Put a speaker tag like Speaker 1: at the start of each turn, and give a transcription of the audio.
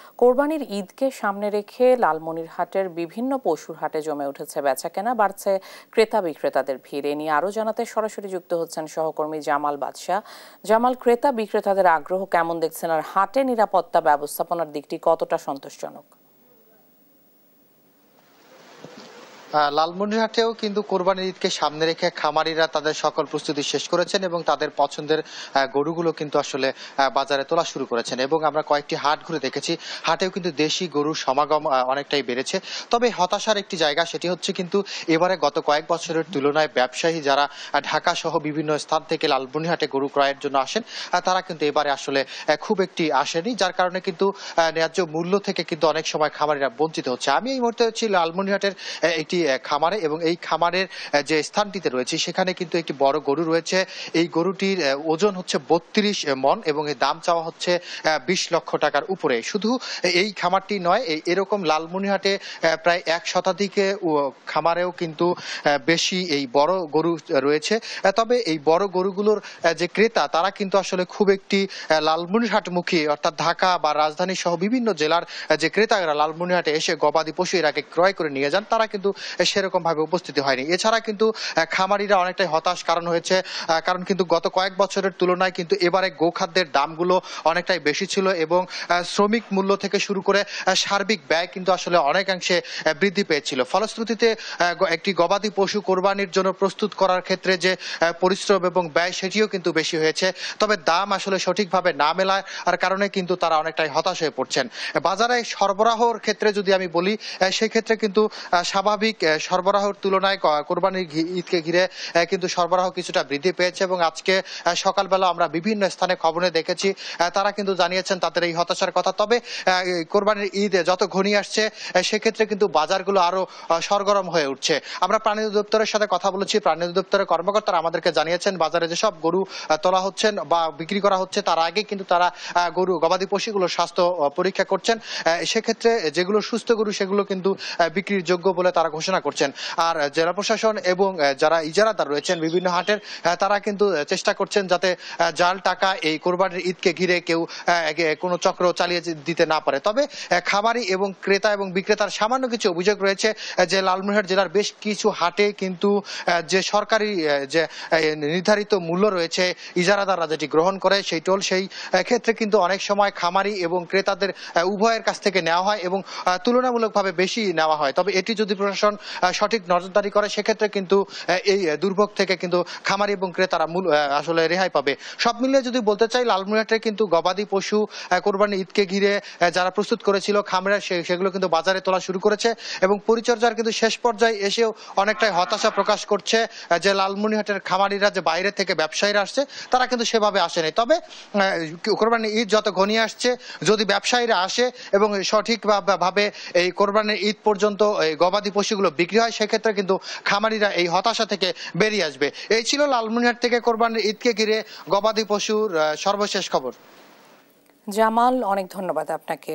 Speaker 1: কোরবানির ঈদকে সামনে রেখে লালমনিরহাটের বিভিন্ন পশুর হাটে জমে উঠেছে বেচাকেনা, বাড়ছে ক্রেতা বিক্রেতাদের ভিড়। এ নিয়ে আরও জানাতে সরাসরি যুক্ত হচ্ছেন সহকর্মী জামাল বাদশা। জামাল, ক্রেতা বিক্রেতাদের আগ্রহ কেমন দেখছেন, আর হাটে নিরাপত্তা ব্যবস্থাপনার দিকটি কতটা সন্তোষজনক?
Speaker 2: লালমনিরহাটেও কিন্তু কোরবানির ঈদকে সামনে রেখে খামারিরা তাদের সকল প্রস্তুতি শেষ করেছেন এবং তাদের পছন্দের গরুগুলো কিন্তু আসলে বাজারে তোলা শুরু করেছেন। এবং আমরা কয়েকটি হাট ঘুরে দেখেছি, হাটেও কিন্তু দেশি গরুর সমাগম অনেকটাই বেড়েছে। তবে হতাশার একটি জায়গা, সেটি হচ্ছে কিন্তু এবারে গত কয়েক বছরের তুলনায় ব্যবসায়ী যারা ঢাকা সহ বিভিন্ন স্থান থেকে লালমনিরহাটে গরু ক্রয়ের জন্য আসেন, তারা কিন্তু এবারে আসলে খুব একটি আসেনি, যার কারণে কিন্তু ন্যায্য মূল্য থেকে কিন্তু অনেক সময় খামারিরা বঞ্চিত হচ্ছে। আমি এই মুহূর্তে হচ্ছি লালমনিরহাটের একটি খামারে, এবং এই খামারের যে স্থানটিতে রয়েছে সেখানে কিন্তু একটি বড় গরু রয়েছে। এই গরুটির ওজন হচ্ছে ৩২ মণ এবং এর দাম চাওয়া হচ্ছে ২০ লক্ষ টাকার উপরে। শুধু এই খামারটি নয়, এরকম লালমনিরহাটে প্রায় ১ শতাধিকে খামারেও কিন্তু বেশি এই বড় গরু রয়েছে। তবে এই বড় গরুগুলোর যে ক্রেতা, তারা কিন্তু আসলে খুব একটি লালমনিরহাটমুখী, অর্থাৎ ঢাকা বা রাজধানী সহ বিভিন্ন জেলার যে ক্রেতারা লালমনিরহাটে এসে গবাদি পশু এর আগে ক্রয় করে নিয়ে যান, তারা কিন্তু সেরকম ভাবে উপস্থিতি হয়নি। এছাড়া কিন্তু খামারিরা অনেকটাই হতাশ কারণ হয়েছে, কারণ কিন্তু গত কয়েক বছরের তুলনায় কিন্তু এবারে গোখাদ্যের দামগুলো অনেকটাই বেশি ছিল, এবং শ্রমিক মূল্য থেকে শুরু করে সার্বিক ব্যয় কিন্তু আসলে অনেকাংশে বৃদ্ধি পেয়েছিল। ফলশ্রুতিতে একটি গবাদি পশু কোরবানির জন্য প্রস্তুত করার ক্ষেত্রে যে পরিশ্রম এবং ব্যয়, সেটিও কিন্তু বেশি হয়েছে। তবে দাম আসলে সঠিকভাবে না মেলার কারণে কিন্তু তারা অনেকটাই হতাশ হয়ে পড়ছেন। বাজারে সরবরাহের ক্ষেত্রে যদি আমি বলি, সেক্ষেত্রে কিন্তু স্বাভাবিক সরবরাহের তুলনায় কোরবানির ঈদকে ঘিরে কিন্তু সরবরাহ কিছুটা বৃদ্ধি পেয়েছে। এবং আজকে সকালবেলা আমরা বিভিন্ন স্থানে খবরে দেখেছি, তারা কিন্তু জানিয়েছেন তাদের এই হতাশার কথা। তবে কোরবানির ঈদ যত ঘনিয়ে আসছে, সেক্ষেত্রে কিন্তু বাজারগুলো আরো সরগরম হয়ে উঠছে। আমরা প্রাণী অধিদপ্তরের সাথে কথা বলেছি, প্রাণী অধিদপ্তরের কর্মকর্তারা আমাদেরকে জানিয়েছেন বাজারে যেসব গরু তোলা হচ্ছেন বা বিক্রি করা হচ্ছে, তার আগে কিন্তু তারা গবাদি পশুগুলোর স্বাস্থ্য পরীক্ষা করছেন। সেক্ষেত্রে যেগুলো সুস্থ গরু, সেগুলো কিন্তু বিক্রির যোগ্য বলে তারা ঘোষণা করছেন। আর জেলা প্রশাসন এবং যারা ইজারাদার রয়েছেন বিভিন্ন হাটের, তারা কিন্তু চেষ্টা করছেন যাতে জাল টাকা এই কোরবানির ঈদকে ঘিরে কেউ কোনো চক্র চালিয়ে দিতে না পারে। তবে খামারি এবং ক্রেতা এবং বিক্রেতার সামান্য কিছু অভিযোগ রয়েছে যে লালমনিরহাট জেলার বেশ কিছু হাটে কিন্তু যে সরকারি যে নির্ধারিত মূল্য রয়েছে, ইজারাদাররা যেটি গ্রহণ করে সেই টোল, সেই ক্ষেত্রে কিন্তু অনেক সময় খামারি এবং ক্রেতাদের উভয়ের কাছ থেকে নেওয়া হয় এবং তুলনামূলকভাবে বেশি নেওয়া হয়। তবে এটি যদি প্রশাসন সঠিক নজরদারি করে, সেক্ষেত্রে কিন্তু এই দুর্ভোগ থেকে কিন্তু খামারি এবং ক্রেতারা আসলে রেহাই পাবে। সব মিলিয়ে যদি বলতে চাই, লালমনিরহাটে কিন্তু গবাদি পশু কোরবানি ঈদকে ঘিরে যারা প্রস্তুত করেছিল খামারে, সেগুলো কিন্তু বাজারে তোলা শুরু করেছে, এবং পরিচর্যার কিন্তু শেষ পর্যায়ে এসেও অনেকটাই হতাশা প্রকাশ করছে যে লালমনিরহাটের খামারিরা, যে বাইরে থেকে ব্যবসায়ীরা আসছে, তারা কিন্তু সেভাবে আসেনি। তবে কোরবানি ঈদ যত ঘনিয়ে আসছে, যদি ব্যবসায়ীরা আসে এবং সঠিকভাবে এই কোরবানির ঈদ পর্যন্ত এই গবাদি পশুগুলো বিক্রি হয়, সেক্ষেত্রে কিন্তু খামারিরা এই হতাশা থেকে বেরিয়ে আসবে। এই ছিল লালমনিরহাট থেকে কোরবানির ঈদকে ঘিরে গবাদি পশুর সর্বশেষ খবর।
Speaker 1: জামাল, অনেক ধন্যবাদ আপনাকে।